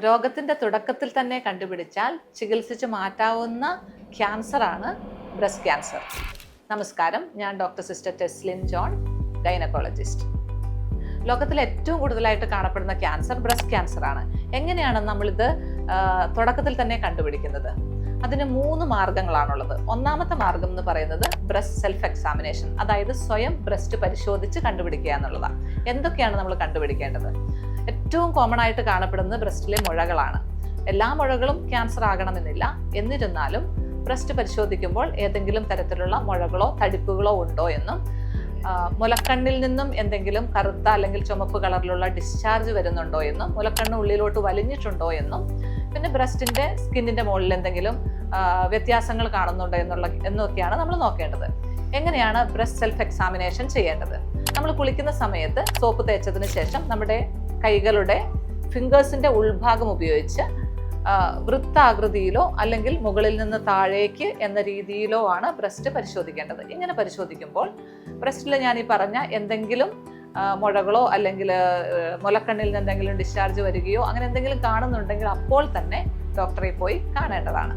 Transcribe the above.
രോഗത്തിൻ്റെ തുടക്കത്തിൽ തന്നെ കണ്ടുപിടിച്ചാൽ ചികിത്സിച്ച് മാറ്റാവുന്ന ക്യാൻസറാണ് ബ്രസ്റ്റ് ക്യാൻസർ. നമസ്കാരം, ഞാൻ doctor sister Teslin John, gynaecologist. ലോകത്തിൽ ഏറ്റവും കൂടുതലായിട്ട് കാണപ്പെടുന്ന ക്യാൻസർ ബ്രസ്റ്റ് ക്യാൻസറാണ്. എങ്ങനെയാണ് നമ്മളിത് തുടക്കത്തിൽ തന്നെ കണ്ടുപിടിക്കുന്നത്? അതിന് 3 മാർഗങ്ങളാണുള്ളത്. ഒന്നാമത്തെ മാർഗം എന്ന് പറയുന്നത് ബ്രസ്റ്റ് സെൽഫ് എക്സാമിനേഷൻ, അതായത് സ്വയം ബ്രസ്റ്റ് പരിശോധിച്ച് കണ്ടുപിടിക്കുക എന്നുള്ളതാണ്. എന്തൊക്കെയാണ് നമ്മൾ കണ്ടുപിടിക്കേണ്ടത്? ഏറ്റവും കോമൺ ആയിട്ട് കാണപ്പെടുന്നത് ബ്രസ്റ്റിലെ മുഴകളാണ്. എല്ലാ മുഴകളും ക്യാൻസർ ആകണമെന്നില്ല. എന്നിരുന്നാലും ബ്രസ്റ്റ് പരിശോധിക്കുമ്പോൾ ഏതെങ്കിലും തരത്തിലുള്ള മുഴകളോ തടിപ്പുകളോ ഉണ്ടോ എന്നും, മുലക്കണ്ണിൽ നിന്നും എന്തെങ്കിലും കറുത്ത അല്ലെങ്കിൽ ചുമപ്പ് കളറിലുള്ള ഡിസ്ചാർജ് വരുന്നുണ്ടോ എന്നും, മുലക്കണ്ണ് ഉള്ളിലോട്ട് വലിഞ്ഞിട്ടുണ്ടോ എന്നും, പിന്നെ ബ്രസ്റ്റിന്റെ സ്കിന്നിന്റെ മുകളിൽ എന്തെങ്കിലും വ്യത്യാസങ്ങൾ കാണുന്നുണ്ടോ എന്നൊക്കെയാണ് നമ്മൾ നോക്കേണ്ടത്. എങ്ങനെയാണ് ബ്രസ്റ്റ് സെൽഫ് എക്സാമിനേഷൻ ചെയ്യേണ്ടത്? നമ്മൾ കുളിക്കുന്ന സമയത്ത് സോപ്പ് തേച്ചതിന് ശേഷം നമ്മുടെ കൈകളുടെ ഫിംഗേഴ്സിന്റെ ഉൾഭാഗം ഉപയോഗിച്ച് വൃത്താകൃതിയിലോ അല്ലെങ്കിൽ മുകളിൽ നിന്ന് താഴേക്ക് എന്ന രീതിയിലോ ആണ് ബ്രസ്റ്റ് പരിശോധിക്കേണ്ടത്. ഇങ്ങനെ പരിശോധിക്കുമ്പോൾ ബ്രസ്റ്റിൽ ഞാൻ ഈ പറഞ്ഞ എന്തെങ്കിലും മുഴകളോ അല്ലെങ്കിൽ മുലക്കണ്ണിൽ നിന്ന് എന്തെങ്കിലും ഡിസ്ചാർജ് വരികയോ അങ്ങനെ എന്തെങ്കിലും കാണുന്നുണ്ടെങ്കിൽ അപ്പോൾ തന്നെ ഡോക്ടറെ പോയി കാണേണ്ടതാണ്.